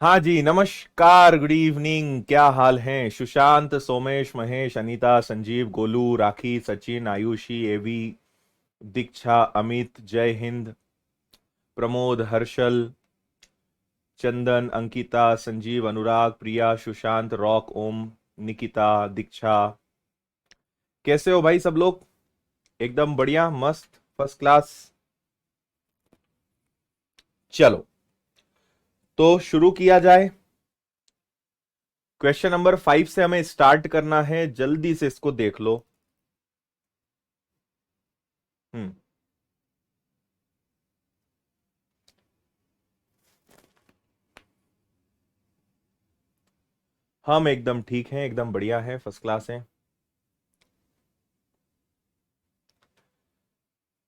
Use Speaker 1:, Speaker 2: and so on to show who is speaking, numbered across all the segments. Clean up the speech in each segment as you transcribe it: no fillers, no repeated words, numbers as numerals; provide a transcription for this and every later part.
Speaker 1: हाँ जी, नमस्कार, good evening. क्या हाल है? सुशांत, सोमेश, महेश, अनीता, संजीव, गोलू, राखी, सचिन, आयुषी, एवी, दीक्षा, अमित, जय हिंद, प्रमोद, हर्षल, चंदन, अंकिता, संजीव, अनुराग, प्रिया, सुशांत, रॉक, ओम, निकिता, दीक्षा। कैसे हो भाई सब लोग? एकदम बढ़िया, मस्त, फर्स्ट क्लास। चलो, तो शुरू किया जाए। क्वेश्चन नंबर 5 से हमें स्टार्ट करना है। जल्दी से इसको देख लो। हम्म। हम एकदम ठीक हैं, एकदम बढ़िया है, फर्स्ट क्लास है।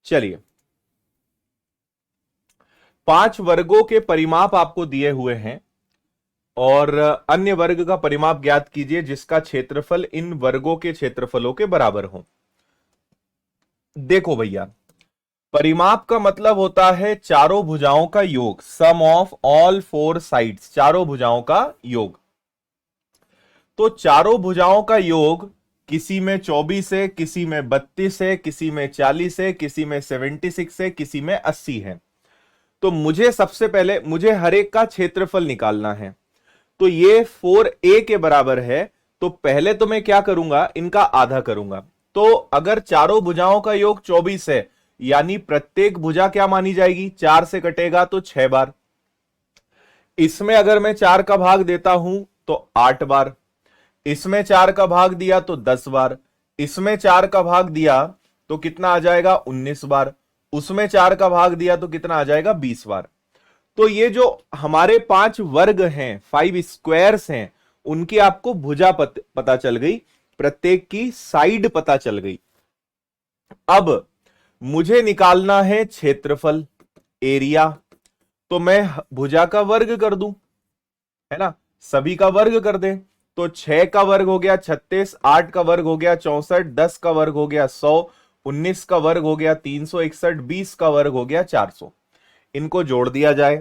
Speaker 1: चलिए, 5 वर्गों के परिमाप आपको दिए हुए हैं और अन्य वर्ग का परिमाप ज्ञात कीजिए जिसका क्षेत्रफल इन वर्गों के क्षेत्रफलों के बराबर हो। देखो भैया, परिमाप का मतलब होता है चारों भुजाओं का योग, सम ऑफ ऑल फोर साइड्स, चारों भुजाओं का योग। तो चारों भुजाओं का योग किसी में 24 है, किसी में 32 है, किसी में 40 है, किसी में 76 है, किसी में 80 है। तो मुझे सबसे पहले मुझे हर एक का क्षेत्रफल निकालना है। तो ये 4a के बराबर है। तो पहले तो मैं क्या करूंगा, इनका आधा करूंगा। तो अगर चारों भुजाओं का योग 24 है, यानी प्रत्येक भुजा क्या मानी जाएगी, 4 से कटेगा तो 6 बार। इसमें अगर मैं 4 का भाग देता हूं तो 8 बार। इसमें 4 का भाग दिया तो 10 बार। इसमें 4 का भाग दिया तो कितना आ जाएगा, 19 बार। उसमें 4 का भाग दिया तो कितना आ जाएगा, 20 बार। तो ये जो हमारे 5 वर्ग हैं, 5 स्क्वायर्स हैं, उनकी आपको भुजा पता चल गई, प्रत्येक की साइड पता चल गई। अब मुझे निकालना है क्षेत्रफल, एरिया। तो मैं भुजा का वर्ग कर दूं, है ना, सभी का वर्ग कर दें। तो 6 का वर्ग हो गया 36, 8 का वर्ग हो गया 64, 10 का वर्ग हो गया 100, 19 का वर्ग हो गया 361, 20 का वर्ग हो गया 400। इनको जोड़ दिया जाए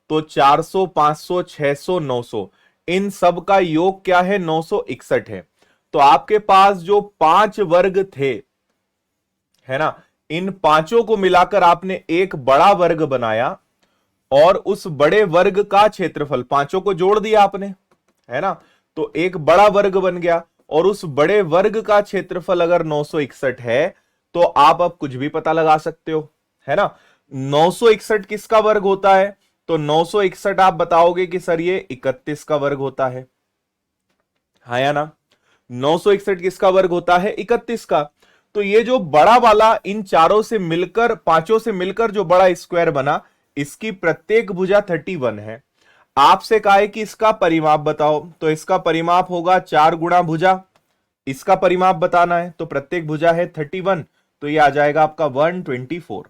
Speaker 1: तो 400, 500, 600, 900, इन सब का योग क्या है, 961 है। तो आपके पास जो 5 वर्ग थे, है ना, इन पांचों को मिलाकर आपने एक बड़ा वर्ग बनाया और उस बड़े वर्ग का क्षेत्रफल, पांचों को जोड़ दिया आपने, है ना, तो एक बड़ा वर्ग बन गया। और उस बड़े वर्ग का क्षेत्रफल अगर 961 है, तो आप अब कुछ भी पता लगा सकते हो, है ना। 961 किसका वर्ग होता है? तो 961 आप बताओगे कि सर ये 31 का वर्ग होता है। हाँ या ना? 961 किसका वर्ग होता है, 31 का। तो ये जो बड़ा वाला इन चारों से मिलकर, पांचों से मिलकर जो बड़ा स्क्वायर बना, इसकी प्रत्येक भुजा 31 है। आपसे कहा है कि इसका परिमाप बताओ, तो इसका परिमाप होगा 4 गुणा भुजा। इसका परिमाप बताना है तो प्रत्येक भुजा है 31, तो ये आ जाएगा आपका 124।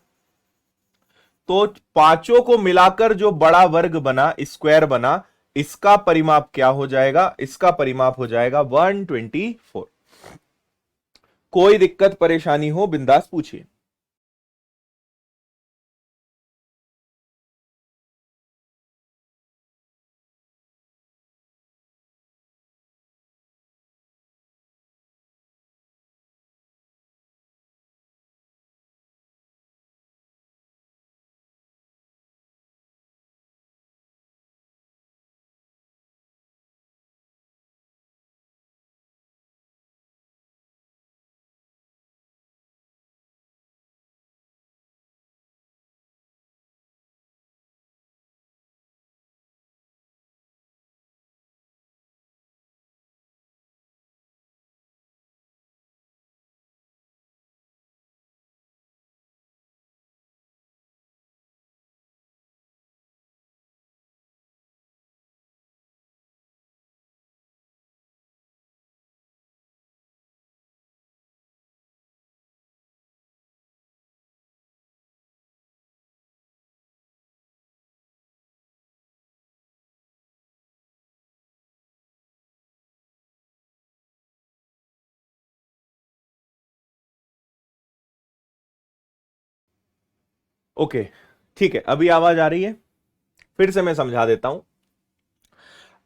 Speaker 1: तो पांचों को मिलाकर जो बड़ा वर्ग बना, स्क्वायर बना, इसका परिमाप क्या हो जाएगा, इसका परिमाप हो जाएगा 124। कोई दिक्कत परेशानी हो बिंदास पूछिए। ओके, ठीक है, अभी आवाज आ रही है? फिर से मैं समझा देता हूं।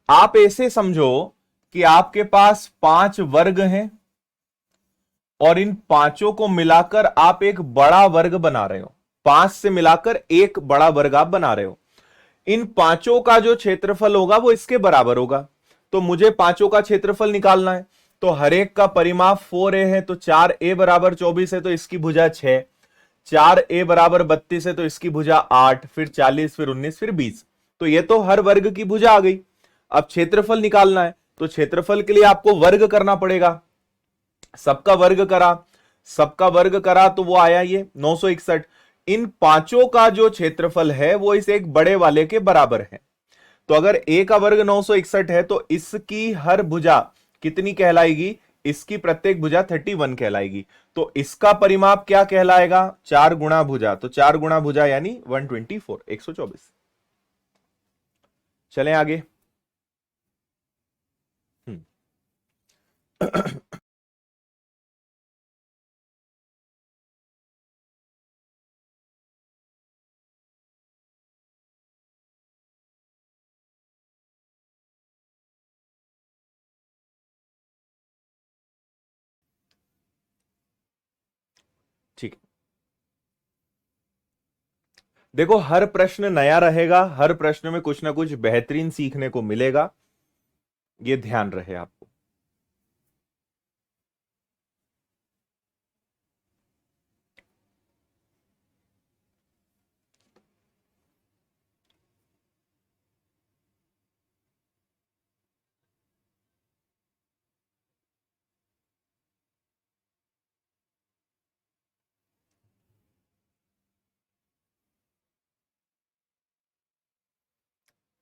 Speaker 1: आप ऐसे समझो कि आपके पास 5 वर्ग हैं और इन पांचों को मिलाकर आप एक बड़ा वर्ग बना रहे हो। 5 से मिलाकर एक बड़ा वर्ग आप बना रहे हो। इन पांचों का जो क्षेत्रफल होगा वो इसके बराबर होगा। तो मुझे पांचों का क्षेत्रफल निकालना है। तो हर एक का परिमाप 4a है, तो 4a बराबर 24 है, तो इसकी भुजा 6। 4a बराबर 32 है, तो इसकी भुजा 8, फिर 40, फिर 19, फिर 20। तो ये तो हर वर्ग की भुजा आ गई। अब क्षेत्रफल निकालना है, तो क्षेत्रफल के लिए आपको वर्ग करना पड़ेगा। सबका वर्ग करा, सबका वर्ग करा तो वो आया ये 961। इन पांचों का जो क्षेत्रफल है वो इस एक बड़े वाले के बराबर है। तो अगर a का वर्ग 961 है तो इसकी हर भुजा कितनी कहलाएगी? इसकी प्रत्येक भुजा 31 कहलाएगी। तो इसका परिमाप क्या कहलाएगा? 4 गुणा भुजा। तो 4 गुणा भुजा यानी 124, 124। चलें आगे। ठीक। देखो, हर प्रश्न नया रहेगा, हर प्रश्न में कुछ ना कुछ बेहतरीन सीखने को मिलेगा, ये ध्यान रहे आपको।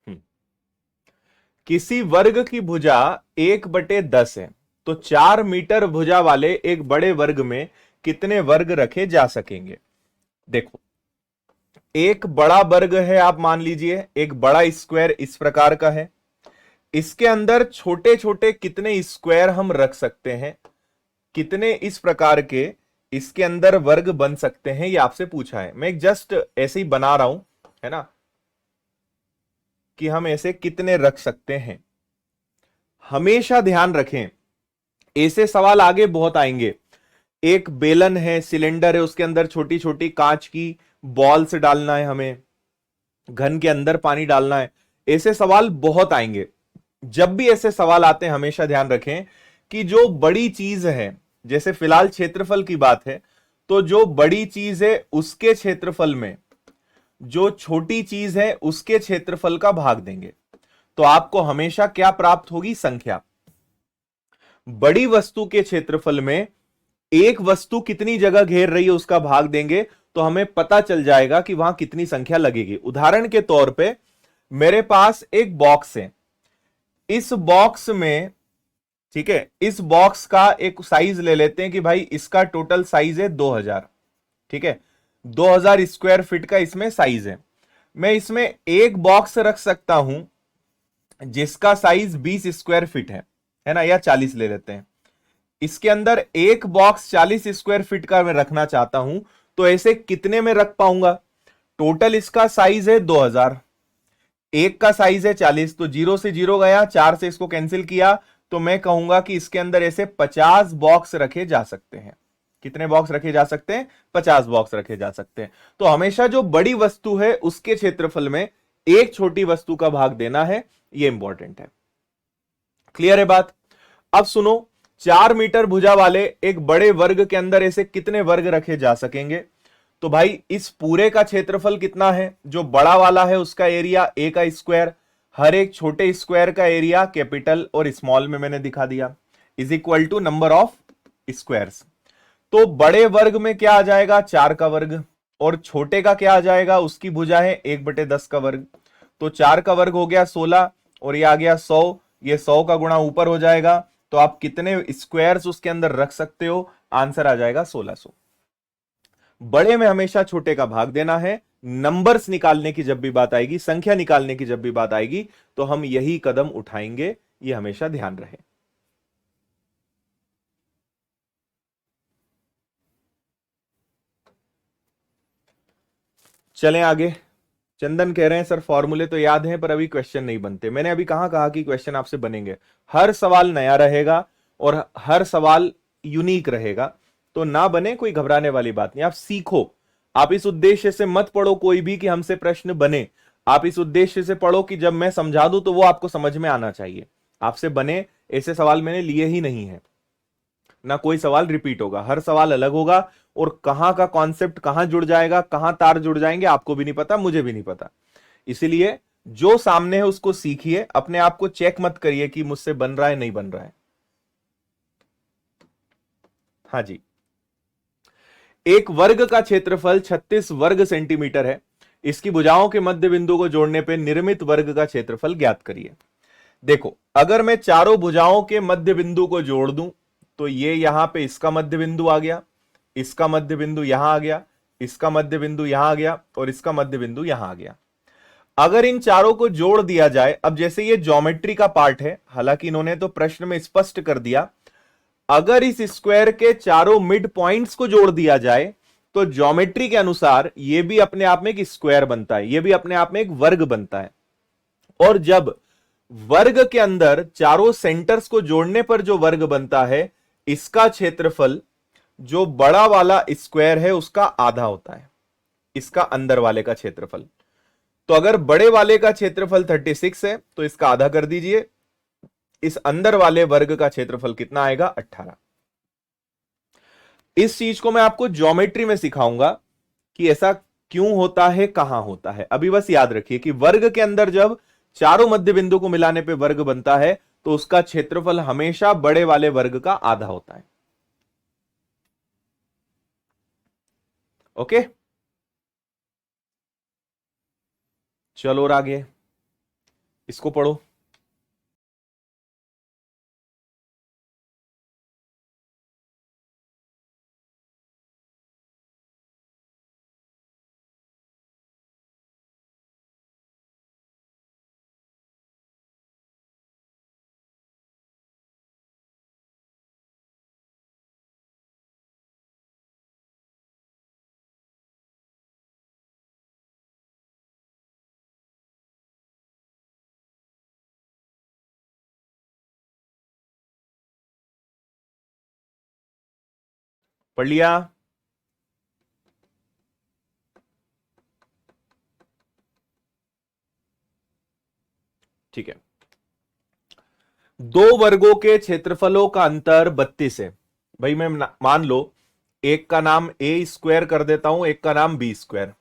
Speaker 1: हम्म। किसी वर्ग की भुजा 1/10 है, तो 4 मीटर भुजा वाले एक बड़े वर्ग में कितने वर्ग रखे जा सकेंगे? देखो, एक बड़ा वर्ग है, आप मान लीजिए एक बड़ा स्क्वायर इस प्रकार का है। इसके अंदर छोटे छोटे कितने स्क्वायर हम रख सकते हैं? कितने इस प्रकार के इसके अंदर वर्ग बन सकते हैं, ये आपसे पूछा है। मैं जस्ट ऐसे ही बना रहा हूं, है ना, कि हम ऐसे कितने रख सकते हैं। हमेशा ध्यान रखें, ऐसे सवाल आगे बहुत आएंगे। एक बेलन है, सिलेंडर है, उसके अंदर छोटी छोटी कांच की बॉल्स डालना है, हमें घन के अंदर पानी डालना है। ऐसे सवाल बहुत आएंगे। जब भी ऐसे सवाल आते हैं हमेशा ध्यान रखें कि जो बड़ी चीज है, जैसे फिलहाल क्षेत्रफल की बात है, तो जो बड़ी चीज है उसके क्षेत्रफल में जो छोटी चीज है उसके क्षेत्रफल का भाग देंगे। तो आपको हमेशा क्या प्राप्त होगी? संख्या। बड़ी वस्तु के क्षेत्रफल में एक वस्तु कितनी जगह घेर रही है उसका भाग देंगे, तो हमें पता चल जाएगा कि वहां कितनी संख्या लगेगी। उदाहरण के तौर पे मेरे पास एक बॉक्स है, इस बॉक्स में, ठीक है, इस बॉक्स का एक साइज ले लेते हैं कि भाई इसका टोटल साइज है 2000। ठीक है, 2000 स्क्वायर फीट का इसमें साइज है। मैं इसमें एक बॉक्स रख सकता हूं जिसका साइज 20 स्क्वायर फीट है ना, या 40 ले लेते हैं। इसके अंदर एक बॉक्स 40 स्क्वायर फीट का मैं रखना चाहता हूं, तो ऐसे कितने में रख पाऊंगा? टोटल इसका साइज है 2000, एक का साइज है 40, तो 0 से 0 गया, 4 से इसको कैंसिल किया, तो मैं कहूंगा कि इसके अंदर ऐसे 50 बॉक्स रखे जा सकते हैं। कितने बॉक्स रखे जा सकते हैं? 50 बॉक्स रखे जा सकते हैं। तो हमेशा जो बड़ी वस्तु है उसके क्षेत्रफल में एक छोटी वस्तु का भाग देना है, यह इंपॉर्टेंट है। क्लियर है बात? अब सुनो, 4 मीटर भुजा वाले एक बड़े वर्ग के अंदर ऐसे कितने वर्ग रखे जा सकेंगे? तो भाई इस पूरे का क्षेत्रफल कितना है? जो बड़ा वाला है उसका एरिया ए का स्क्वायर, हर एक छोटे स्क्वायर का एरिया कैपिटल और स्मॉल में मैंने दिखा दिया, is equal to number of squares. तो बड़े वर्ग में क्या आ जाएगा? 4 का वर्ग, और छोटे का क्या आ जाएगा? उसकी भुजा है 1/10 का वर्ग। तो 4 का वर्ग हो गया 16, और ये आ गया 100। ये 100 का गुणा ऊपर हो जाएगा, तो आप कितने स्क्वायर्स उसके अंदर रख सकते हो? आंसर आ जाएगा 1600। बड़े में हमेशा छोटे का भाग देना है। नंबर्स निकालने की जब भी बात आएगी, संख्या निकालने की जब भी बात आएगी, तो हम यही कदम उठाएंगे, ये हमेशा ध्यान रहे। चलें आगे। चंदन कह रहे हैं सर फॉर्मूले तो याद हैं पर अभी क्वेश्चन नहीं बनते। मैंने अभी कहां कहा कि क्वेश्चन आपसे बनेंगे, हर सवाल नया रहेगा और हर सवाल यूनिक रहेगा, तो ना बने कोई घबराने वाली बात नहीं। आप सीखो, आप इस उद्देश्य से मत पढ़ो कोई भी कि हमसे प्रश्न बने, आप इस उद्देश्य से पढ़ो कि जब मैं समझा दूं तो वो आपको समझ में आना चाहिए। आपसे बने ऐसे सवाल मैंने लिए ही नहीं है, ना कोई सवाल रिपीट होगा, हर सवाल अलग होगा और कहां का कॉन्सेप्ट कहां जुड़ जाएगा, कहां तार जुड़ जाएंगे आपको भी नहीं पता, मुझे भी नहीं पता। इसीलिए जो सामने है उसको सीखिए, अपने आप को चेक मत करिए कि मुझसे बन रहा है नहीं बन रहा है। हाँ जी, एक वर्ग का क्षेत्रफल 36 वर्ग सेंटीमीटर है, इसकी भुजाओं के मध्य बिंदु को जोड़ने पर निर्मित वर्ग का क्षेत्रफल ज्ञात करिए। देखो, अगर मैं चारों भुजाओं के मध्य बिंदु को जोड़ दूं तो ये यहां पे इसका मध्य बिंदु आ गया, इसका मध्य बिंदु यहां आ गया, इसका मध्य बिंदु यहां आ गया और इसका मध्य बिंदु यहां आ गया। अगर इन चारों को जोड़ दिया जाए, अब जैसे ये ज्योमेट्री का पार्ट है, हालांकि इन्होंने तो प्रश्न में स्पष्ट कर दिया, अगर इस स्क्वायर के चारों मिड पॉइंट्स को जोड़ दिया जाए तो ज्योमेट्री के अनुसार ये भी अपने आप में एक स्क्वायर बनता है, ये भी अपने आप में एक वर्ग बनता है। और जब वर्ग के अंदर चारों सेंटर्स को जोड़ने पर जो वर्ग बनता है, इसका क्षेत्रफल जो बड़ा वाला स्क्वायर है उसका आधा होता है, इसका अंदर वाले का क्षेत्रफल। तो अगर बड़े वाले का क्षेत्रफल 36 है तो इसका आधा कर दीजिए, इस अंदर वाले वर्ग का क्षेत्रफल कितना आएगा, 18। इस चीज को मैं आपको ज्योमेट्री में सिखाऊंगा कि ऐसा क्यों होता है, कहां होता है। अभी बस याद रखिए कि वर्ग के अंदर जब चारों मध्य बिंदु को मिलाने पे वर्ग बनता है तो उसका क्षेत्रफल हमेशा बड़े वाले वर्ग का आधा होता है। ओके, चलो और आगे इसको पढ़ो। पढ़ लिया? ठीक है, दो वर्गों के क्षेत्रफलों का अंतर 32 है। भाई मैं मान लो एक का नाम ए स्क्वायर कर देता हूं, एक का नाम बी स्क्वायर।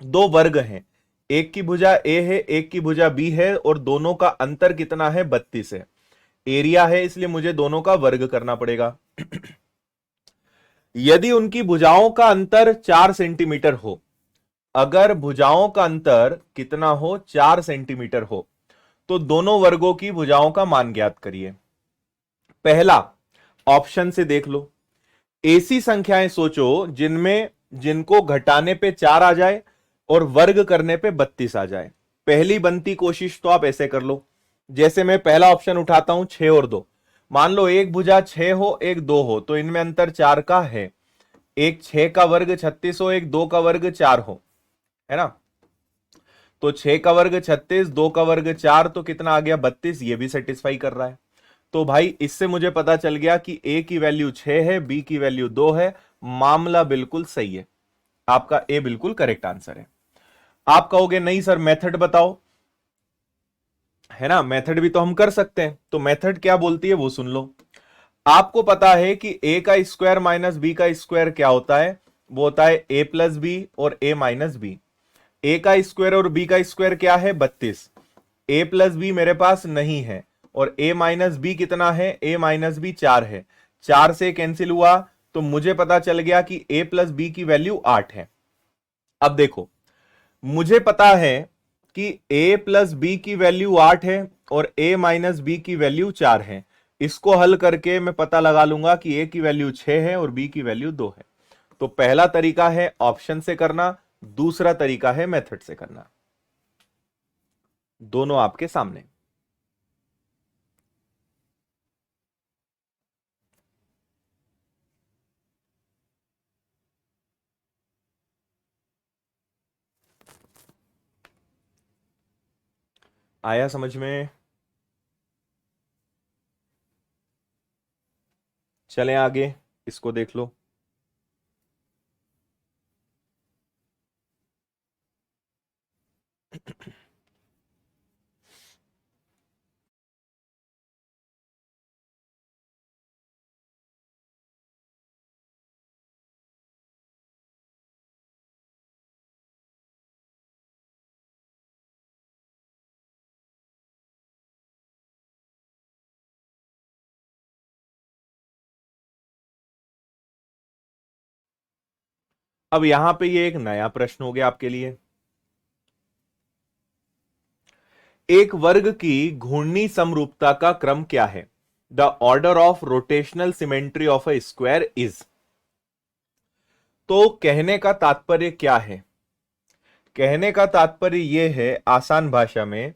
Speaker 1: दो वर्ग हैं, एक की भुजा ए है, एक की भुजा बी है और दोनों का अंतर कितना है, 32 है। एरिया है इसलिए मुझे दोनों का वर्ग करना पड़ेगा। यदि उनकी भुजाओं का अंतर 4 सेंटीमीटर हो, अगर भुजाओं का अंतर कितना हो, 4 सेंटीमीटर हो, तो दोनों वर्गों की भुजाओं का मान ज्ञात करिए। पहला ऑप्शन से देख लो, ऐसी संख्याएं सोचो जिनमें जिनको घटाने पे 4 आ जाए और वर्ग करने पे 32 आ जाए। पहली बनती कोशिश तो आप ऐसे कर लो, जैसे मैं पहला ऑप्शन उठाता हूं 6 और 2। मान लो एक भुजा 6 हो एक 2 हो तो इनमें अंतर 4 का है, एक 6 का वर्ग 36 हो, एक 2 का वर्ग 4 हो, है ना। तो 6 का वर्ग 36, 2 का वर्ग 4, तो कितना आ गया, 32। ये भी सेटिस्फाई कर रहा है। तो भाई इससे मुझे पता चल गया कि ए की वैल्यू 6 है, बी की वैल्यू 2 है। मामला बिल्कुल सही है, आपका ए बिल्कुल करेक्ट आंसर है। आप कहोगे नहीं सर मेथड बताओ, है ना, मेथड भी तो हम कर सकते हैं। तो मेथड क्या बोलती है वो सुन लो। आपको पता है कि ए का स्क्वायर माइनस बी का स्क्वायर क्या होता है, वो होता है ए प्लस बी और ए माइनस बी। ए का स्क्वायर और बी का स्क्वायर क्या है, 32। ए प्लस बी मेरे पास नहीं है और ए माइनस बी कितना है, ए माइनस बी 4 है। 4 से कैंसिल हुआ तो मुझे पता चल गया कि ए प्लस बी की वैल्यू 8 है। अब देखो, मुझे पता है कि a प्लस बी की वैल्यू 8 है और a माइनस बी की वैल्यू 4 है। इसको हल करके मैं पता लगा लूंगा कि a की वैल्यू 6 है और b की वैल्यू 2 है। तो पहला तरीका है ऑप्शन से करना, दूसरा तरीका है मेथड से करना। दोनों आपके सामने। आया समझ में? चलें आगे, इसको देख लो। अब यहां पे ये एक नया प्रश्न हो गया आपके लिए। एक वर्ग की घूर्णी समरूपता का क्रम क्या है? The order of rotational symmetry of a square is. तो कहने का तात्पर्य क्या है? कहने का तात्पर्य यह है आसान भाषा में,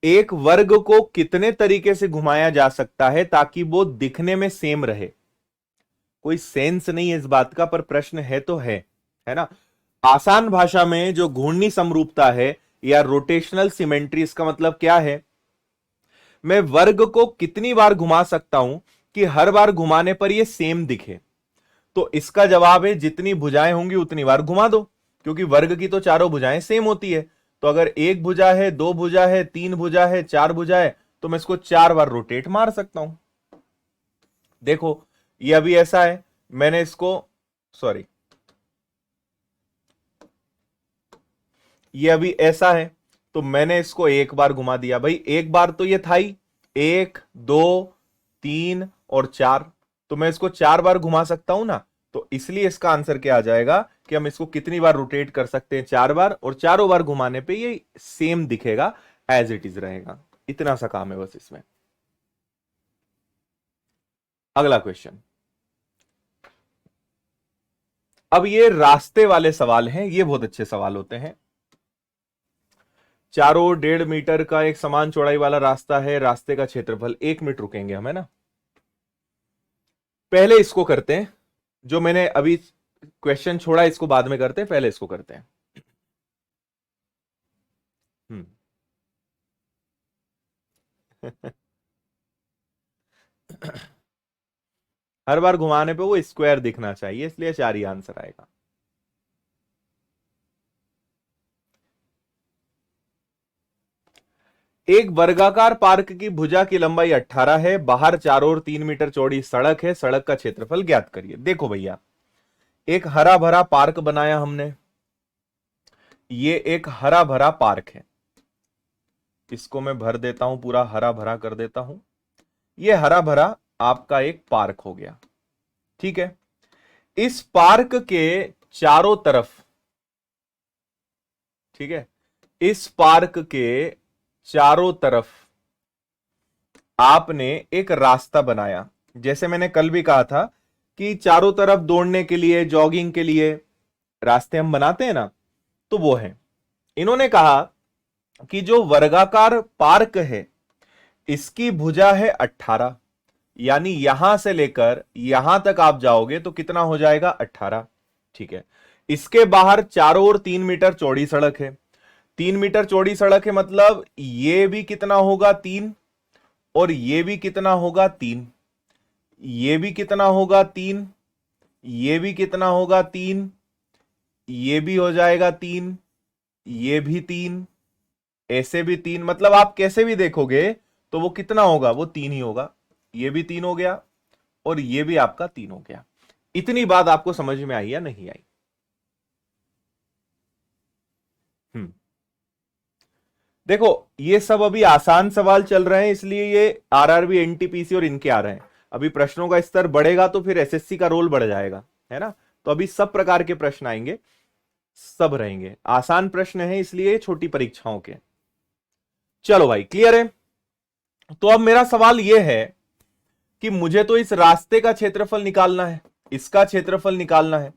Speaker 1: एक वर्ग को कितने तरीके से घुमाया जा सकता है ताकि वो दिखने में सेम रहे। कोई सेंस नहीं है इस बात का, पर प्रश्न है तो है ना। आसान भाषा में जो घूर्णी समरूपता है या रोटेशनल सिमेट्री, इसका मतलब क्या है? मैं वर्ग को कितनी बार घुमा सकता हूं कि हर बार घुमाने पर यह सेम दिखे। तो इसका जवाब है जितनी भुजाएं होंगी उतनी बार घुमा दो, क्योंकि वर्ग की तो चारों भुजाएं सेम होती है। तो अगर एक भुजा है, दो भुजा है, तीन भुजा है, चार भुजा है, तो मैं इसको चार बार रोटेट मार सकता हूं। देखो ये अभी ऐसा है, मैंने इसको सॉरी ये अभी ऐसा है, तो मैंने इसको एक बार घुमा दिया। भाई एक बार तो ये था ही, एक, दो, तीन और चार, तो मैं इसको चार बार घुमा सकता हूं ना। तो इसलिए इसका आंसर क्या आ जाएगा कि हम इसको कितनी बार रोटेट कर सकते हैं? चार बार, और चारों बार घुमाने पे ये सेम दिखेगा, एज इट इज रहेगा। इतना सा काम है बस इसमें। अगला क्वेश्चन। अब ये रास्ते वाले सवाल हैं, ये बहुत अच्छे सवाल होते हैं। चारों 1.5 मीटर का एक समान चौड़ाई वाला रास्ता है, रास्ते का क्षेत्रफल। 1 मिनट रुकेंगे हम, है ना। पहले इसको करते हैं, जो मैंने अभी क्वेश्चन छोड़ा इसको बाद में करते हैं, पहले इसको करते हैं। हर बार घुमाने पे वो स्क्वायर दिखना चाहिए, इसलिए चार ही आंसर आएगा। एक वर्गाकार पार्क की भुजा की लंबाई 18 है, बाहर चारों ओर 3 मीटर चौड़ी सड़क है, सड़क का क्षेत्रफल ज्ञात करिए। देखो भैया, एक हरा भरा पार्क बनाया हमने, ये एक हरा भरा पार्क है, इसको मैं भर देता हूं, पूरा हरा भरा कर देता हूं। ये हरा भरा आपका एक पार्क हो गया, ठीक है। इस पार्क के चारों तरफ, ठीक है, इस पार्क के चारों तरफ आपने एक रास्ता बनाया। जैसे मैंने कल भी कहा था कि चारों तरफ दौड़ने के लिए, जॉगिंग के लिए रास्ते हम बनाते हैं ना, तो वो है। इन्होंने कहा कि जो वर्गाकार पार्क है इसकी भुजा है 18, यानी यहां से लेकर यहां तक आप जाओगे तो कितना हो जाएगा? 18, ठीक है। इसके बाहर चारों ओर 3 मीटर चौड़ी सड़क है, 3 मीटर चौड़ी सड़क है, मतलब ये भी कितना होगा? 3, और ये भी कितना होगा? 3, ये भी कितना होगा? 3, ये भी कितना होगा? 3, ये भी हो जाएगा 3, ये भी 3, ऐसे भी 3, मतलब आप कैसे भी देखोगे तो वो कितना होगा? वो 3 ही होगा। ये भी 3 हो गया और ये भी आपका 3 हो गया। इतनी बात आपको समझ में आई या नहीं आई? देखो ये सब अभी आसान सवाल चल रहे हैं, इसलिए ये आरआरबी, एनटीपीसी और इनके आ रहे हैं। अभी प्रश्नों का स्तर बढ़ेगा तो फिर एसएससी का रोल बढ़ जाएगा, है ना। तो अभी सब प्रकार के प्रश्न आएंगे, सब रहेंगे। आसान प्रश्न है इसलिए छोटी परीक्षाओं के। चलो भाई, क्लियर है। तो अब मेरा सवाल यह है कि मुझे तो इस रास्ते का क्षेत्रफल निकालना है, इसका क्षेत्रफल निकालना है।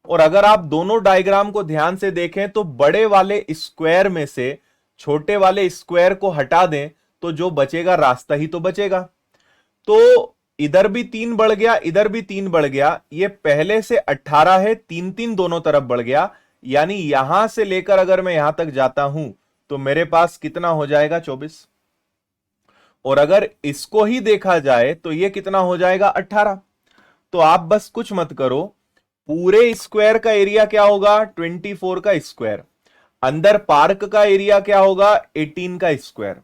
Speaker 1: और अगर आप दोनों डायग्राम को ध्यान से देखें तो बड़े वाले स्क्वायर में से छोटे वाले स्क्वायर को हटा दें तो जो बचेगा रास्ता ही तो बचेगा। तो इधर भी 3 बढ़ गया, इधर भी 3 बढ़ गया, ये पहले से 18 है, 3 3 दोनों तरफ बढ़ गया, यानी यहां से लेकर अगर मैं यहां तक जाता हूं तो मेरे पास कितना हो जाएगा 24। और अगर इसको ही देखा जाए तो ये कितना हो जाएगा 18। तो आप बस कुछ मत करो, पूरे स्क्वायर का एरिया क्या होगा 24 का स्क्वायर, अंदर पार्क का एरिया क्या होगा 18 का स्क्वायर।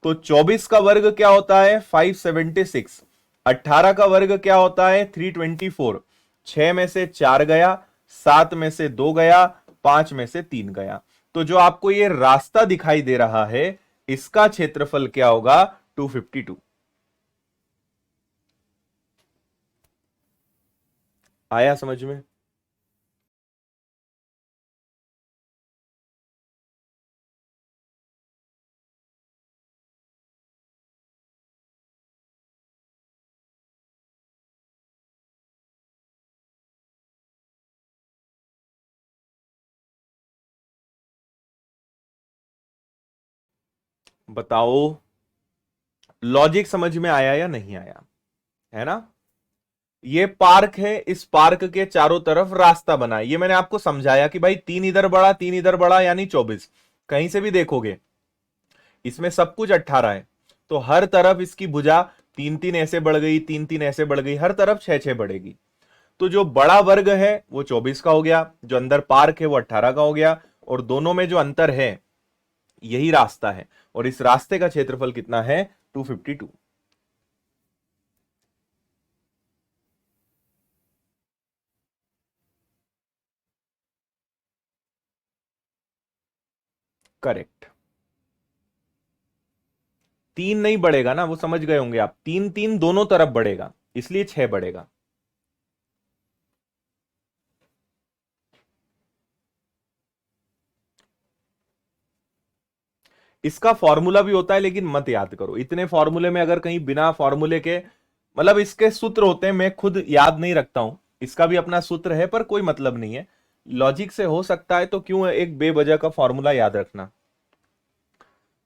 Speaker 1: तो 24 का वर्ग क्या होता है 576, 18 का वर्ग क्या होता है 324, 6 में से 4 गया, 7 में से 2 गया, 5 में से 3 गया। तो जो आपको ये रास्ता दिखाई दे रहा है इसका क्षेत्रफल क्या होगा 252। आया समझ में? बताओ लॉजिक समझ में आया या नहीं आया? है ना? ये पार्क है, इस पार्क के चारों तरफ रास्ता बना है। ये मैंने आपको समझाया कि भाई 3 इधर बढ़ा 3 इधर बढ़ा यानी 24। कहीं से भी देखोगे इसमें सब कुछ 18 है, तो हर तरफ इसकी भुजा 3 3 ऐसे बढ़ गई, 3 3 ऐसे बढ़ गई, हर तरफ 6 6 बढ़ेगी। तो जो बड़ा वर्ग है वो 24 का हो गया, जो अंदर पार्क है वो 18 का हो गया, और दोनों में जो अंतर है यही रास्ता है, और इस रास्ते का क्षेत्रफल कितना है 252। करेक्ट। 3 नहीं बढ़ेगा ना, वो समझ गए होंगे आप, 3 3 दोनों तरफ बढ़ेगा, इसलिए 6 बढ़ेगा। इसका फॉर्मूला भी होता है, लेकिन मत याद करो इतने फॉर्मूले में, अगर कहीं बिना फॉर्मूले के, मतलब इसके सूत्र होते हैं, मैं खुद याद नहीं रखता हूं, इसका भी अपना सूत्र है, पर कोई मतलब नहीं है, लॉजिक से हो सकता है, तो क्यों एक बेवजह का फॉर्मूला याद रखना।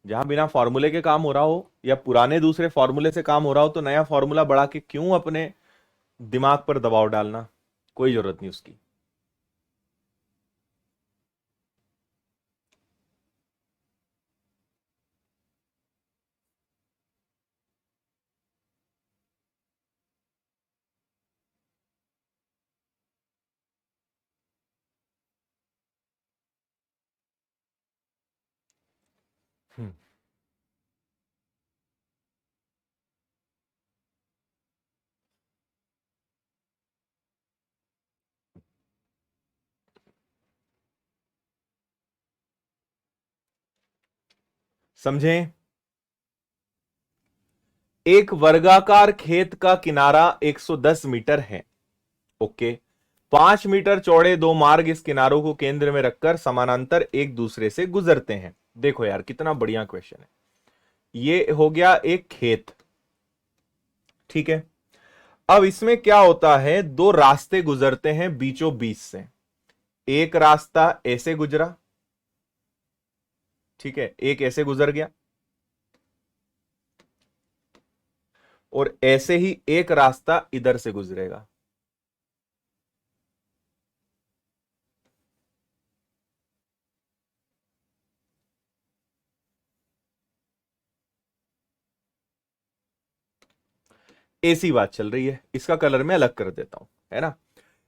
Speaker 1: जहां बिना फॉर्मूले के काम हो रहा हो या पुराने दूसरे फॉर्मूले से काम हो रहा हो, तो नया फॉर्मूला बढ़ा के क्यों अपने दिमाग पर दबाव डालना, कोई जरूरत नहीं उसकी। हम्म, समझें? एक वर्गाकार खेत का किनारा 110 मीटर है। ओके। 5 मीटर चौड़े दो मार्ग इस किनारों को केंद्र में रखकर समानांतर एक दूसरे से गुजरते हैं। देखो यार कितना बढ़िया क्वेश्चन है। ये हो गया एक खेत, ठीक है। अब इसमें क्या होता है, दो रास्ते गुजरते हैं बीचों बीच से। एक रास्ता ऐसे गुजरा, ठीक है, एक ऐसे गुजर गया, और ऐसे ही एक रास्ता इधर से गुजरेगा। ऐसी बात चल रही है, इसका कलर मैं अलग कर देता हूं, है ना।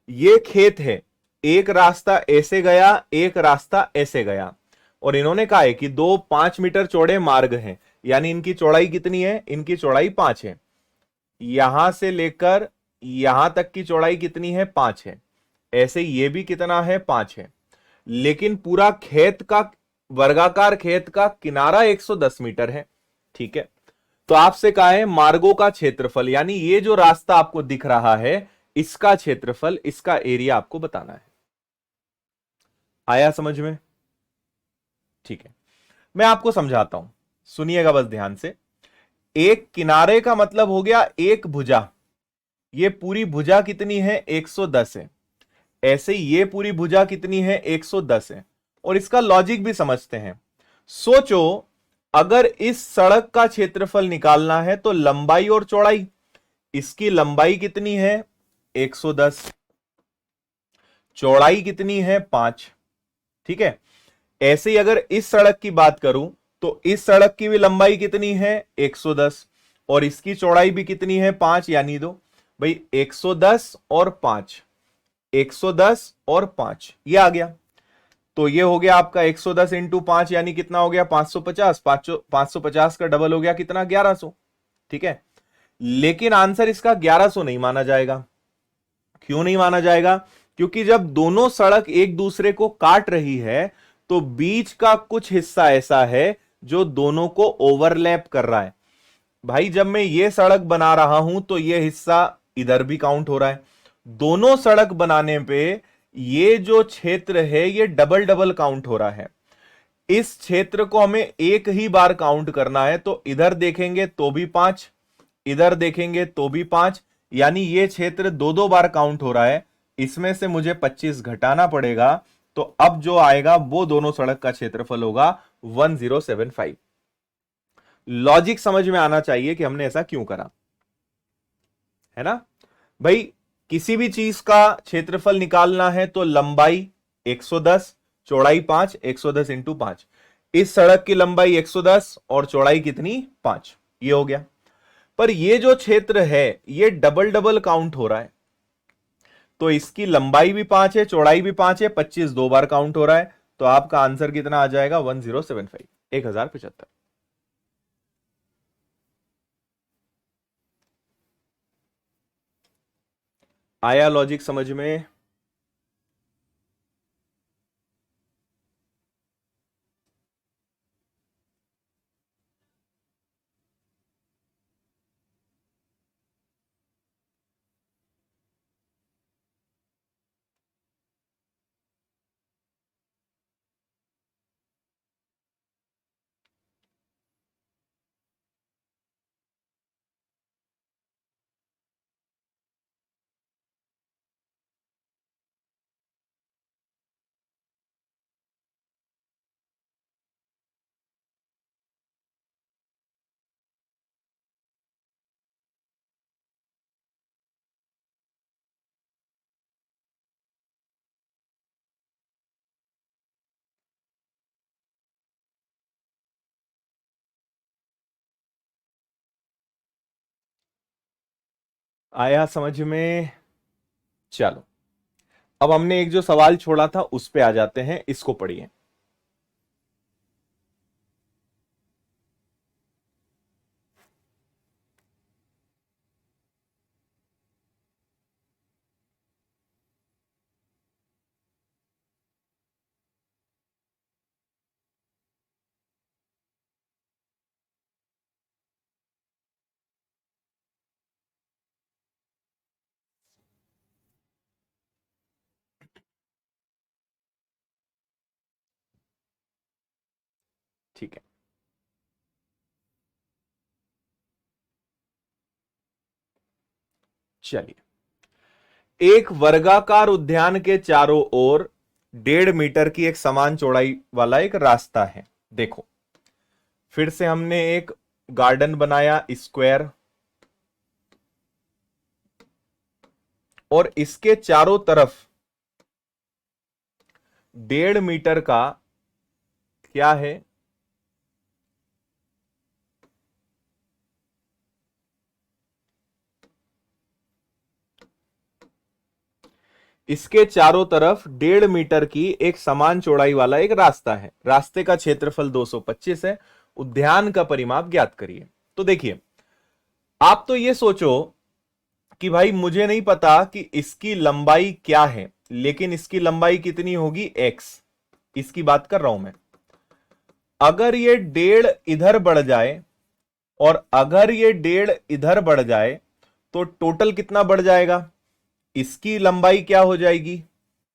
Speaker 1: ये खेत है, एक रास्ता ऐसे गया, एक रास्ता ऐसे गया, और इन्होंने कहा है कि दो 5 मीटर चौड़े मार्ग हैं, यानी इनकी चौड़ाई कितनी है, इनकी चौड़ाई 5 है। यहां से लेकर यहां तक की चौड़ाई कितनी है, 5 है। ऐसे ये भी कितना है, 5 है। लेकिन पूरा खेत का, वर्गाकार खेत का किनारा 110 मीटर है, ठीक है। तो आपसे कहा है मार्गों का क्षेत्रफल, यानी ये जो रास्ता आपको दिख रहा है इसका क्षेत्रफल, इसका एरिया आपको बताना है। आया समझ में? ठीक है, मैं आपको समझाता हूं, सुनिएगा बस ध्यान से। एक किनारे का मतलब हो गया एक भुजा, ये पूरी भुजा कितनी है 110 है। ऐसे ही ये पूरी भुजा कितनी है 110 है। और इसका लॉजिक भी समझते हैं। सोचो अगर इस सड़क का क्षेत्रफल निकालना है तो लंबाई और चौड़ाई, इसकी लंबाई कितनी है 110, चौड़ाई कितनी है 5, ठीक है। ऐसे ही अगर इस सड़क की बात करूं तो इस सड़क की भी लंबाई कितनी है 110 और इसकी चौड़ाई भी कितनी है 5, यानी दो भाई 110 और 5, 110 और 5 ये आ गया। तो ये हो गया आपका 110 इंटू 5 यानी कितना हो गया 550, 550 का डबल हो गया कितना 1100। ठीक है, लेकिन आंसर इसका 1100 नहीं माना जाएगा। क्यों नहीं माना जाएगा? क्योंकि जब दोनों सड़क एक दूसरे को काट रही है तो बीच का कुछ हिस्सा ऐसा है जो दोनों को ओवरलैप कर रहा है। भाई जब मैं ये सड़क बना रहा हूं तो ये हिस्सा इधर भी काउंट हो रहा है। दोनों सड़क बनाने पे ये जो क्षेत्र है ये डबल डबल काउंट हो रहा है। इस क्षेत्र को हमें एक ही बार काउंट करना है, तो इधर देखेंगे तो भी 5, इधर देखेंगे तो भी 5, यानी ये क्षेत्र दो दो बार काउंट हो रहा है। इसमें से मुझे 25 घटाना पड़ेगा, तो अब जो आएगा वो दोनों सड़क का क्षेत्रफल होगा 1075। लॉजिक समझ में आना चाहिए कि हमने ऐसा क्यों करा, है ना भाई। किसी भी चीज का क्षेत्रफल निकालना है तो लंबाई 110, चौड़ाई 5, 110 इंटू 5। इस सड़क की लंबाई 110 और चौड़ाई कितनी 5, ये हो गया। पर ये जो क्षेत्र है ये डबल डबल काउंट हो रहा है, तो इसकी लंबाई भी 5 है, चौड़ाई भी 5 है, 25 दो बार काउंट हो रहा है। तो आपका आंसर कितना आ जाएगा 1075, 1075। आया लॉजिक समझ में? आया समझ में? चलो, अब हमने एक जो सवाल छोड़ा था उस पे आ जाते हैं, इसको पढ़िए। ठीक है, चलिए। एक वर्गाकार उद्यान के चारों ओर 1.5 मीटर की एक समान चौड़ाई वाला एक रास्ता है। देखो, फिर से हमने एक गार्डन बनाया स्क्वायर, और इसके चारों तरफ 1.5 मीटर का क्या है, इसके चारों तरफ 1.5 मीटर की एक समान चौड़ाई वाला एक रास्ता है। रास्ते का क्षेत्रफल 225 है। उद्यान का परिमाप ज्ञात करिए। तो देखिए, आप तो ये सोचो कि भाई मुझे नहीं पता कि इसकी लंबाई क्या है, लेकिन इसकी लंबाई कितनी होगी x, इसकी बात कर रहा हूं मैं। अगर ये 1.5 इधर बढ़ जाए और अगर ये 1.5 इधर बढ़ जाए तो टोटल कितना बढ़ जाएगा? इसकी लंबाई क्या हो जाएगी?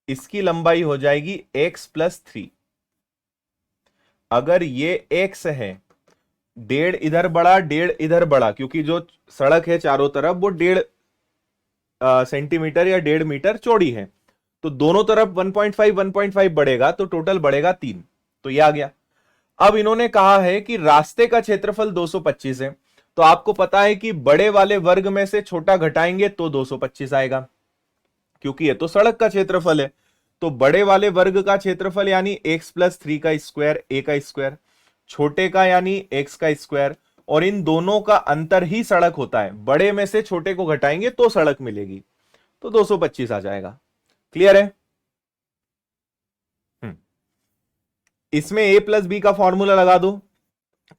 Speaker 1: इसकी लंबाई हो जाएगी x+3। अगर ये x है, 1.5 इधर बढ़ा 1.5 इधर बढ़ा, क्योंकि जो सड़क है चारों तरफ वो 1.5 सेंटीमीटर या 1.5 मीटर चौड़ी है, तो दोनों तरफ 1.5 बढ़ेगा, तो टोटल बढ़ेगा 3। तो ये आ गया। अब इन्होंने कहा है कि रास्ते का क्षेत्रफल 225 है, तो आपको पता है कि बड़े वाले वर्ग में से छोटा घटाएंगे तो 225 आएगा, क्योंकि ये तो सड़क का क्षेत्रफल है। तो बड़े वाले वर्ग का क्षेत्रफल यानी x+3 का स्क्वायर a का स्क्वायर, छोटे का यानी x का स्क्वायर, और इन दोनों का अंतर ही सड़क होता है। बड़े में से छोटे को घटाएंगे तो सड़क मिलेगी, तो 225 आ जाएगा। क्लियर है? इसमें a+b का फॉर्मूला लगा दो,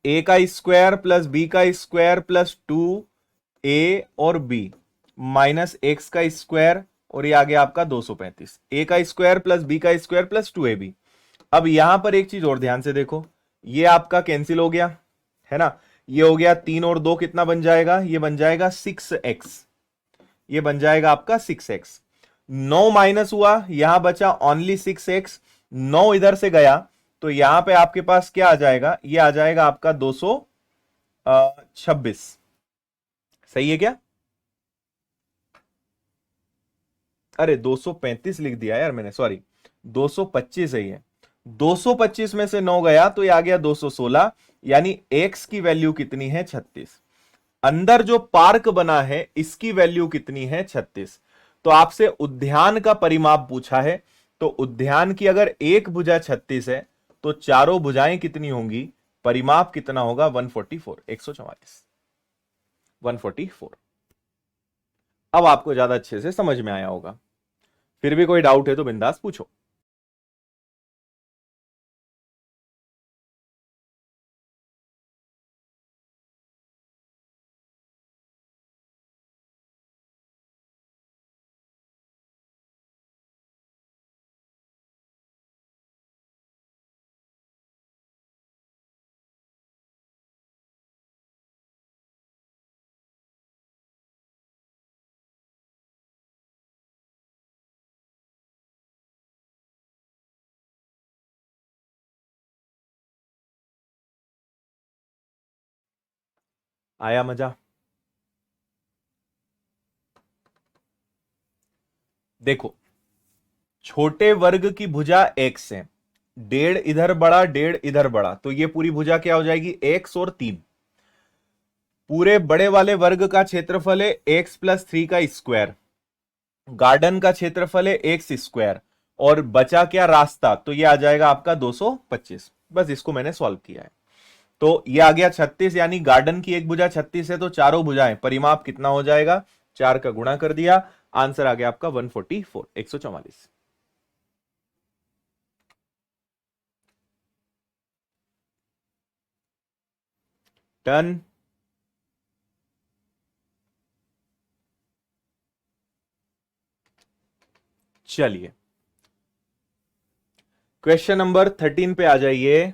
Speaker 1: a का स्क्वायर प्लस b का स्क्वायर प्लस 2a और b माइनस x का स्क्वायर, और ये आ गया आपका 235। a का स्क्वायर प्लस b का स्क्वायर प्लस 2ab। अब यहां पर एक चीज और ध्यान से देखो, ये आपका कैंसिल हो गया है ना, ये हो गया 3 और 2 कितना बन जाएगा, ये बन जाएगा 6x, ये बन जाएगा आपका 6x। 9 माइनस हुआ, यहां बचा ओनली 6x, 9 इधर से गया तो यहां पे आपके पास क्या आ जाएगा, ये आ जाएगा आपका 226। सही है क्या? अरे 235 लिख दिया यार मैंने, सॉरी 225 सही है। 225 में से 9 गया तो ये आ गया 216, यानी x की वैल्यू कितनी है, 36। अंदर जो पार्क बना है इसकी वैल्यू कितनी है, 36। तो आपसे उद्यान का परिमाप पूछा है, तो उद्यान की अगर एक भुजा 36 है तो चारों भुजाएं कितनी होंगी, परिमाप कितना होगा, 144, 144, 144। अब आपको ज्यादा अच्छे से समझ में आया होगा। फिर भी कोई डाउट है तो बिंदास पूछो। आया मजा? देखो, छोटे वर्ग की भुजा x है, 1.5 इधर बढ़ा 1.5 इधर बढ़ा, तो ये पूरी भुजा क्या हो जाएगी, x और 3। पूरे बड़े वाले वर्ग का क्षेत्रफल है x+3 का स्क्वायर, गार्डन का क्षेत्रफल है x स्क्वायर, और बचा क्या, रास्ता, तो ये आ जाएगा आपका 225। बस इसको मैंने सॉल्व किया है, तो ये आ गया 36, यानी गार्डन की एक भुजा 36 है तो चारों भुजाएं, परिमाप कितना हो जाएगा, 4 का गुणा कर दिया, आंसर आ गया आपका 144, 144। टन। चलिए क्वेश्चन नंबर 13 पे आ जाइए।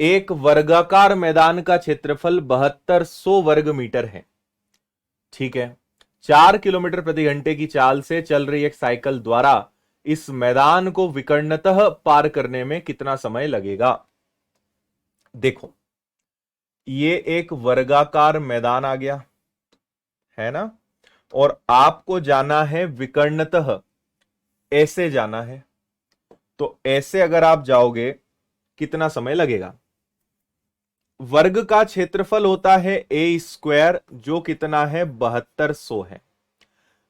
Speaker 1: एक वर्गाकार मैदान का क्षेत्रफल 7200 वर्ग मीटर है, ठीक है। 4 किलोमीटर प्रति घंटे की चाल से चल रही एक साइकिल द्वारा इस मैदान को विकर्णतः पार करने में कितना समय लगेगा। देखो, ये एक वर्गाकार मैदान आ गया है ना, और आपको जाना है विकर्णतः, ऐसे जाना है, तो ऐसे अगर आप जाओगे कितना समय लगेगा। वर्ग का क्षेत्रफल होता है ए स्क्वायर, जो कितना है, 7200 है।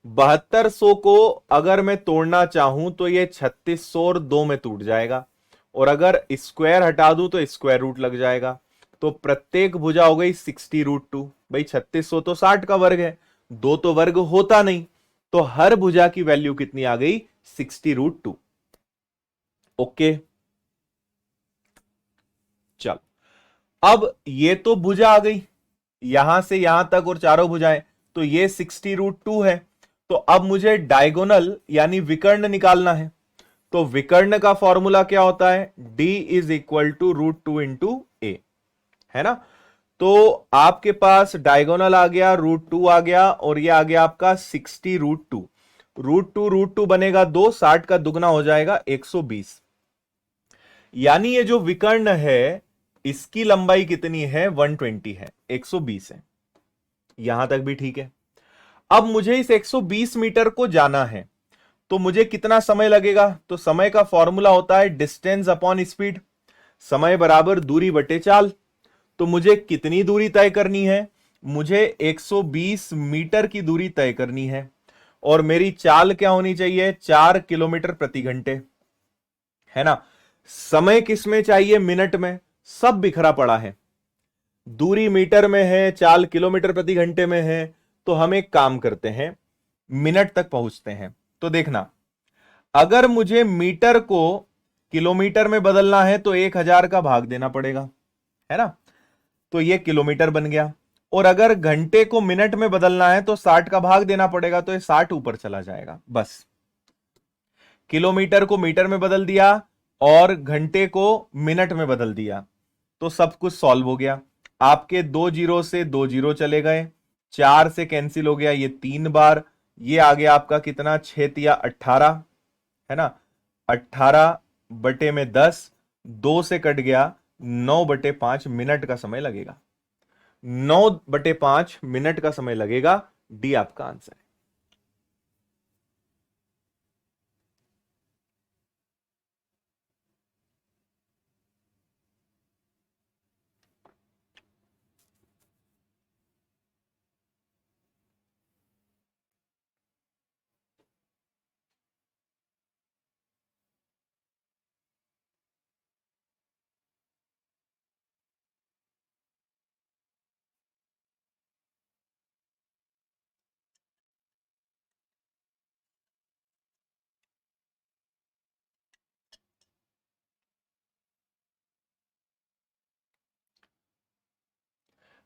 Speaker 1: 7200 को अगर मैं तोड़ना चाहूं तो ये 3600 और 2 में टूट जाएगा, और अगर स्क्वायर हटा दूं तो स्क्वायर रूट लग जाएगा, तो प्रत्येक भुजा हो गई 60√2। भाई 3600 तो 60 का वर्ग है, 2 तो वर्ग होता नहीं, तो हर भुजा की वैल्यू कितनी आ गई, 60√2। ओके, चल अब ये तो भुजा आ गई यहां से यहां तक और चारों भुजाएं, तो ये 60√2 है। तो अब मुझे डायगोनल यानी विकर्ण निकालना है, तो विकर्ण का फॉर्मूला क्या होता है, d is equal to √2 into a, है ना। तो आपके पास डायगोनल आ गया, √2 आ गया, और ये आ गया आपका 60√2। √2 बनेगा 2, 60 का दुगना हो जाएगा 120, यानी ये जो विकर्ण है इसकी लंबाई कितनी है, 120 है, 120 है। यहां तक भी ठीक है। अब मुझे इस 120 मीटर को जाना है, तो मुझे कितना समय लगेगा, तो समय का फॉर्मूला होता है डिस्टेंस अपॉन स्पीड, समय बराबर दूरी बटे चाल। तो मुझे कितनी दूरी तय करनी है, मुझे 120 मीटर की दूरी तय करनी है, और मेरी चाल क्या होनी चाहिए, 4 किलोमीटर प्रति घंटे, है ना। समय किस में चाहिए, मिनट में। सब बिखरा पड़ा है, दूरी मीटर में है, चाल किलोमीटर प्रति घंटे में है। तो हम एक काम करते हैं, मिनट तक पहुंचते हैं। तो देखना, अगर मुझे मीटर को किलोमीटर में बदलना है तो 1000 का भाग देना पड़ेगा, है ना। तो ये किलोमीटर बन गया। और अगर घंटे को मिनट में बदलना है तो 60 का भाग देना पड़ेगा, तो ये 60 ऊपर चला जाएगा। बस किलोमीटर को मीटर में बदल दिया और घंटे को मिनट में बदल दिया, तो सब कुछ सॉल्व हो गया। आपके 2 जीरो से 2 जीरो चले गए, 4 से कैंसिल हो गया ये 3 बार। ये आ गया आपका कितना, 6 तिया 18, है ना। 18/10, 2 से कट गया, 9/5 मिनट का समय लगेगा। 9/5 मिनट का समय लगेगा। डी आपका आंसर है।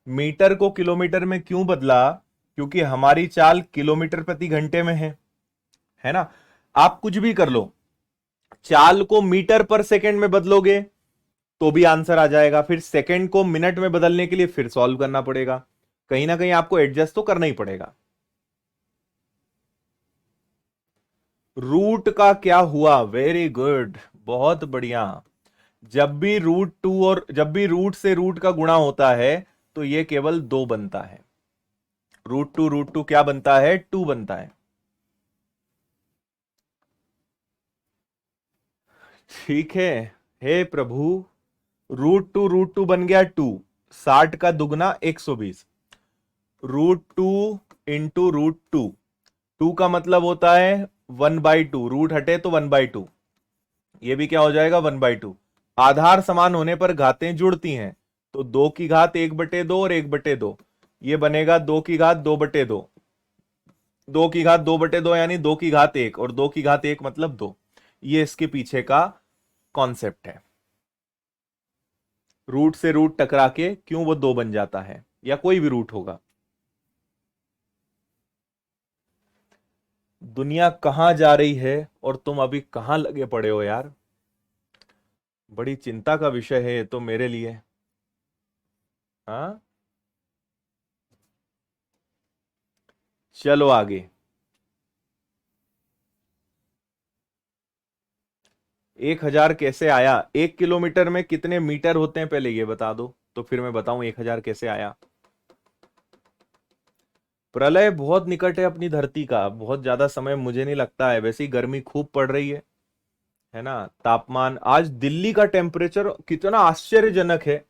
Speaker 1: मीटर को किलोमीटर में क्यों बदला, क्योंकि हमारी चाल किलोमीटर प्रति घंटे में है ना। आप कुछ भी कर लो, चाल को मीटर पर सेकंड में बदलोगे तो भी आंसर आ जाएगा, फिर सेकंड को मिनट में बदलने के लिए फिर सॉल्व करना पड़ेगा, कहीं ना कहीं आपको एडजस्ट तो करना ही पड़ेगा। रूट का क्या हुआ, वेरी गुड, बहुत बढ़िया। जब भी रूट से रूट का गुणा होता है तो यह केवल 2 बनता है। रूट टू क्या बनता है, 2 बनता है। ठीक है, हे प्रभु, रूट टू बन गया 2, 60 का दुगना 120, √2 × √2, 2 का मतलब होता है 1/2, रूट हटे तो 1/2, ये भी क्या हो जाएगा 1/2। आधार समान होने पर घातें जुड़ती हैं, तो 2 की घात 1/2 और 1/2, ये बनेगा 2 की घात 2/2, 2 की घात 2/2 यानी 2 की घात 1, और 2 की घात 1 मतलब 2। ये इसके पीछे का कॉन्सेप्ट है। रूट से रूट टकरा के क्यों वो 2 बन जाता है, या कोई भी रूट होगा। दुनिया कहां जा रही है और तुम अभी कहां लगे पड़े हो यार, बड़ी चिंता का विषय है ये तो मेरे लिए। हाँ, चलो आगे। 1000 कैसे आया, 1 किलोमीटर में कितने मीटर होते हैं पहले ये बता दो, तो फिर मैं बताऊं 1000 कैसे आया। प्रलय बहुत निकट है अपनी धरती का, बहुत ज्यादा समय मुझे नहीं लगता है, वैसे ही गर्मी खूब पड़ रही है ना। तापमान आज दिल्ली का टेम्परेचर कितना आश्चर्यजनक है।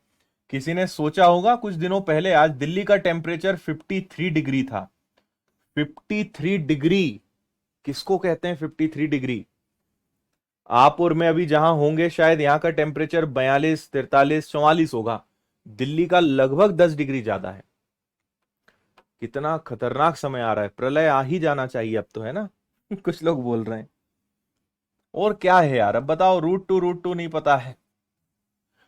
Speaker 1: किसी ने सोचा होगा कुछ दिनों पहले आज दिल्ली का टेम्परेचर 53 डिग्री था। 53 डिग्री, किसको कहते हैं 53 डिग्री। आप और मैं अभी जहां होंगे शायद यहां का टेम्परेचर 42, 43, 44 होगा, दिल्ली का लगभग 10 डिग्री ज्यादा है। कितना खतरनाक समय आ रहा है, प्रलय आ ही जाना चाहिए अब तो, है ना। कुछ लोग बोल रहे हैं। और क्या है यार, अब बताओ, रूट टू नहीं पता है।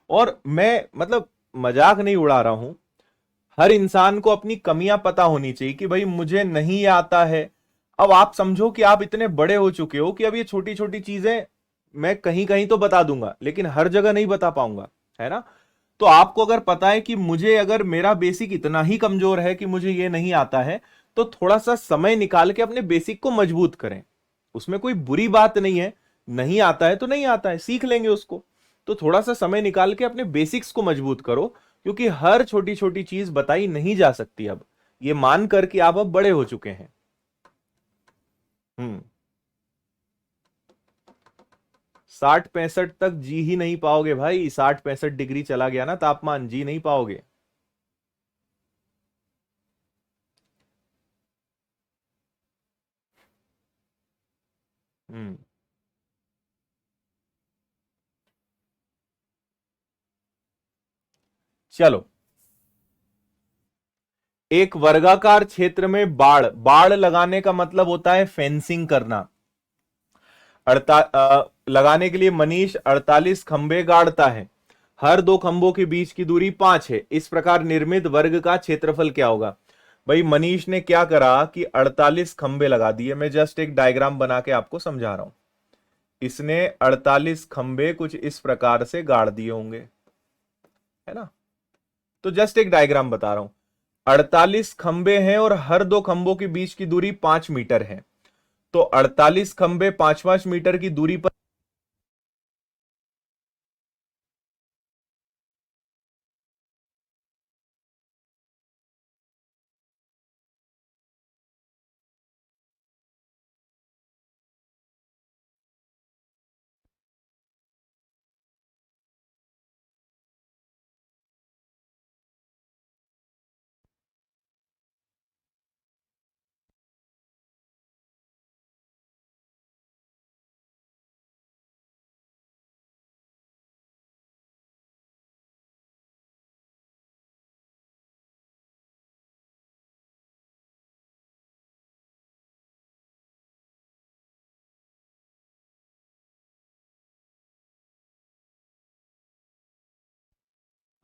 Speaker 1: और मैं मतलब मजाक नहीं उड़ा रहा हूं, हर इंसान को अपनी कमियां पता होनी चाहिए कि भाई मुझे नहीं आता है। अब आप समझो कि आप इतने बड़े हो चुके हो कि अब ये छोटी छोटी चीजें मैं कहीं कहीं तो बता दूंगा, लेकिन हर जगह नहीं बता पाऊंगा, है ना। तो आपको अगर पता है कि मुझे, अगर मेरा बेसिक इतना ही कमजोर है कि मुझे ये नहीं आता है, तो थोड़ा सा समय निकाल के अपने बेसिक को मजबूत करें। उसमें कोई बुरी बात नहीं है, नहीं आता है तो नहीं आता है, सीख लेंगे उसको। तो थोड़ा सा समय निकाल के अपने बेसिक्स को मजबूत करो, क्योंकि हर छोटी छोटी चीज बताई नहीं जा सकती अब, ये मान कर कि आप अब बड़े हो चुके हैं। हम्म। 60 65 तक जी ही नहीं पाओगे भाई, 60 65 डिग्री चला गया ना तापमान, जी नहीं पाओगे। हम्म। चलो, एक वर्गाकार क्षेत्र में बाड़, बाड़ लगाने का मतलब होता है फेंसिंग करना। लगाने के लिए मनीष 48 खंबे गाड़ता है, हर दो खंभों के बीच की दूरी 5 है, इस प्रकार निर्मित वर्ग का क्षेत्रफल क्या होगा? भाई मनीष ने क्या करा कि 48 खंबे लगा दिए। मैं जस्ट एक डायग्राम बना के आपको समझा रहा हूं। इसने 48 खंबे कुछ इस प्रकार से गाड़ दिए होंगे, है ना। तो जस्ट एक डायग्राम बता रहा हूं। 48 खंबे हैं और हर दो खंभों के बीच की दूरी 5 मीटर है। तो 48 खंबे 5-5 मीटर की दूरी पर,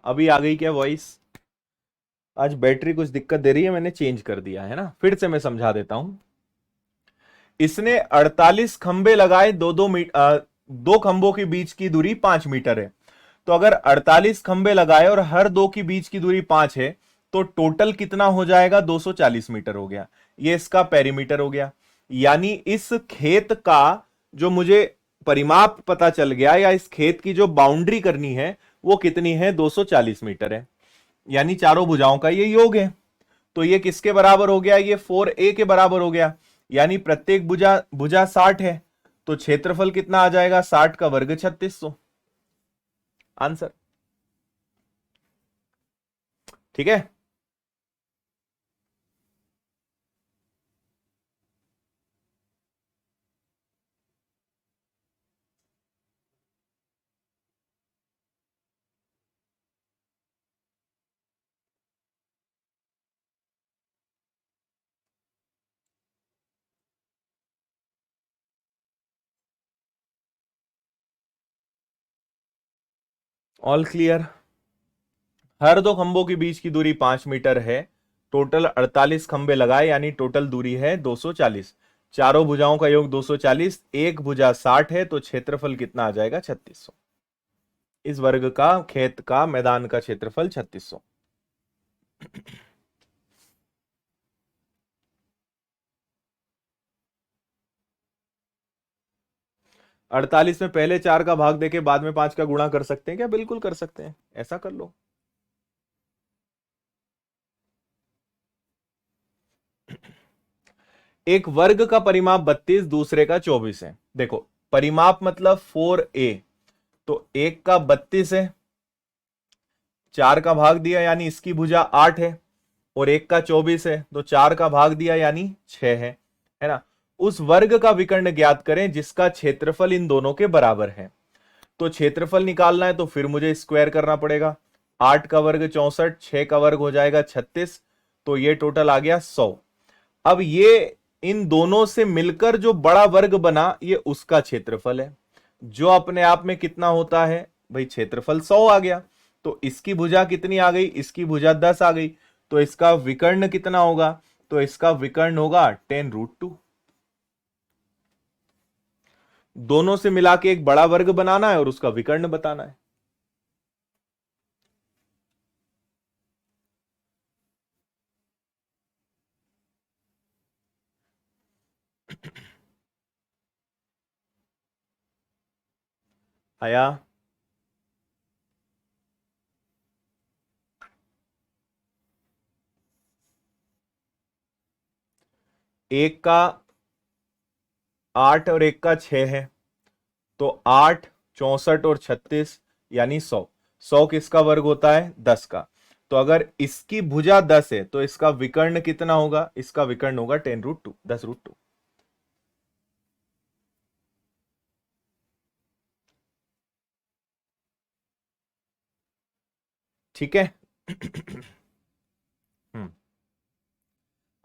Speaker 1: अभी आ गई क्या वॉइस? आज बैटरी कुछ दिक्कत दे रही है, मैंने चेंज कर दिया है ना। फिर से मैं समझा देता हूं। इसने 48 खंबे लगाए, दो खंभों के बीच की दूरी 5 मीटर है। तो अगर 48 खंबे लगाए और हर दो की बीच की दूरी 5 है, तो टोटल कितना हो जाएगा? 240 मीटर हो गया। ये इसका पेरीमीटर हो गया। यानी इस खेत का जो मुझे परिमाप पता चल गया, या इस खेत की जो बाउंड्री करनी है वो कितनी है? 240 मीटर है। यानी चारों भुजाओं का ये योग है। तो ये किसके बराबर हो गया? ये 4a के बराबर हो गया। यानी प्रत्येक भुजा भुजा 60 है, तो क्षेत्रफल कितना आ जाएगा? 60 का वर्ग 3600। आंसर। ठीक है। All clear. हर दो खंभों के बीच की दूरी 5 मीटर है। टोटल 48 खंबे लगाए, यानी टोटल दूरी है 240। चारों भुजाओं का योग 240, एक भुजा 60 है, तो क्षेत्रफल कितना आ जाएगा? 3600। इस वर्ग का, खेत का, मैदान का क्षेत्रफल 3600। 48 में पहले 4 का भाग देके बाद में 5 का गुणा कर सकते हैं क्या? बिल्कुल कर सकते हैं, ऐसा कर लो। एक वर्ग का परिमाप 32, दूसरे का 24 है। देखो, परिमाप मतलब 4a, तो एक का 32 है, 4 का भाग दिया यानी इसकी भुजा 8 है, और एक का 24 है, तो 4 का भाग दिया यानी 6 है ना। उस वर्ग का विकर्ण ज्ञात करें जिसका क्षेत्रफल इन दोनों के बराबर है। तो क्षेत्रफल निकालना है तो फिर मुझे स्क्वायर करना पड़ेगा। 8 का वर्ग 64, 6 का वर्ग हो जाएगा 36, तो ये टोटल आ गया 100। अब ये इन दोनों से मिलकर जो बड़ा वर्ग बना, ये उसका क्षेत्रफल है, जो अपने आप में कितना होता है भाई? क्षेत्रफल 100 आ गया। तो इसकी भुजा कितनी आ गई? इसकी भुजा 10 आ गई। तो इसका विकर्ण कितना होगा? तो इसका विकर्ण होगा 10√2। दोनों से मिला के एक बड़ा वर्ग बनाना है और उसका विकर्ण बताना है। आया? एक का 8 और एक का 6 है, तो 8, 64 और 36 यानी 100। 100 किसका वर्ग होता है? 10 का। तो अगर इसकी भुजा 10 है तो इसका विकर्ण कितना होगा? इसका विकर्ण होगा 10√2, 10√2। ठीक है।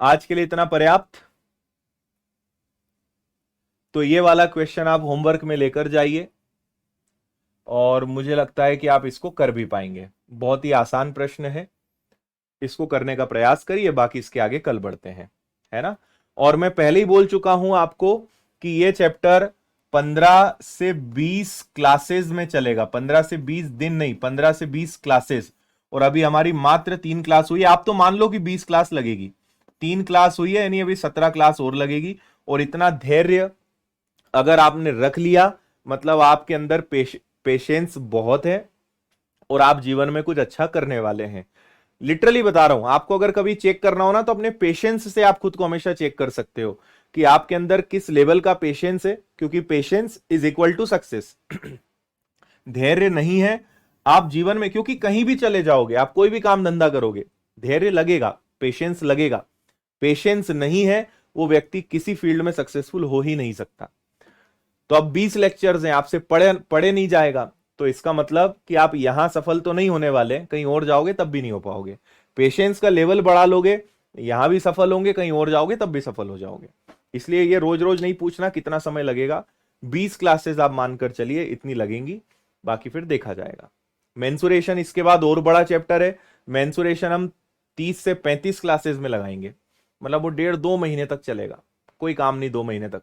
Speaker 1: आज के लिए इतना पर्याप्त। तो ये वाला क्वेश्चन आप होमवर्क में लेकर जाइए और मुझे लगता है कि आप इसको कर भी पाएंगे। बहुत ही आसान प्रश्न है, इसको करने का प्रयास करिए, बाकी इसके आगे कल बढ़ते हैं, है ना। और मैं पहले ही बोल चुका हूं आपको कि ये चैप्टर 15 से 20 क्लासेस में चलेगा। 15 से 20 दिन नहीं, 15 से 20 क्लासेस। और अभी हमारी मात्र 3 क्लास हुई है। आप तो मान लो कि 20 क्लास लगेगी, 3 क्लास हुई है, यानी अभी 17 क्लास और लगेगी। और इतना धैर्य अगर आपने रख लिया, मतलब आपके अंदर पेशेंस बहुत है और आप जीवन में कुछ अच्छा करने वाले हैं। लिटरली बता रहा हूं आपको, अगर कभी चेक करना हो ना, तो अपने पेशेंस से आप खुद को हमेशा चेक कर सकते हो कि आपके अंदर किस लेवल का पेशेंस है, क्योंकि patience is equal to success. धैर्य नहीं है आप जीवन में, क्योंकि कहीं भी चले जाओगे, आप कोई भी काम धंधा करोगे, धैर्य लगेगा, पेशेंस लगेगा। पेशेंस नहीं है वो व्यक्ति किसी फील्ड में सक्सेसफुल हो ही नहीं सकता। तो अब 20 लेक्चर्स हैं, आपसे पढ़े नहीं जाएगा, तो इसका मतलब कि आप यहां सफल तो नहीं होने वाले, कहीं और जाओगे तब भी नहीं हो पाओगे। पेशेंस का लेवल बढ़ा लोगे, यहां भी सफल होंगे, कहीं और जाओगे तब भी सफल हो जाओगे। इसलिए ये रोज रोज नहीं पूछना कितना समय लगेगा, 20 क्लासेस आप मानकर चलिए इतनी लगेंगी, बाकी फिर देखा जाएगा। मेंसुरेशन इसके बाद और बड़ा चैप्टर है। मेंसुरेशन हम 30 से 35 क्लासेस में लगाएंगे, मतलब वो 1.5-2 महीने तक चलेगा, कोई काम नहीं 2 महीने तक।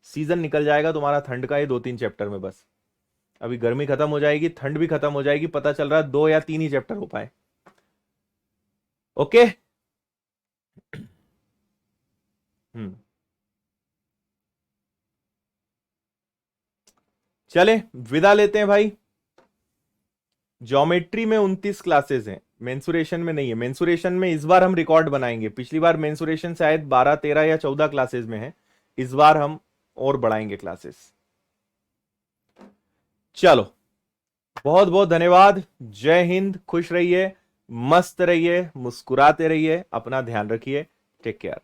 Speaker 1: सीजन निकल जाएगा तुम्हारा ठंड का, ये 2-3 चैप्टर में बस। अभी गर्मी खत्म हो जाएगी, ठंड भी खत्म हो जाएगी, पता चल रहा है 2 या 3 ही चैप्टर हो पाए। ओके। हम्म चले विदा लेते हैं भाई। ज्योमेट्री में 29 क्लासेस हैं, मेंसुरेशन में नहीं है। मेंसुरेशन में इस बार हम रिकॉर्ड बनाएंगे, पिछली बार मेंसुरेशन शायद 12, 13 या 14 क्लासेस में है, इस बार हम और बढ़ाएंगे क्लासेस। चलो, बहुत बहुत धन्यवाद। जय हिंद, खुश रहिए, मस्त रहिए, मुस्कुराते रहिए, अपना ध्यान रखिए। Take care.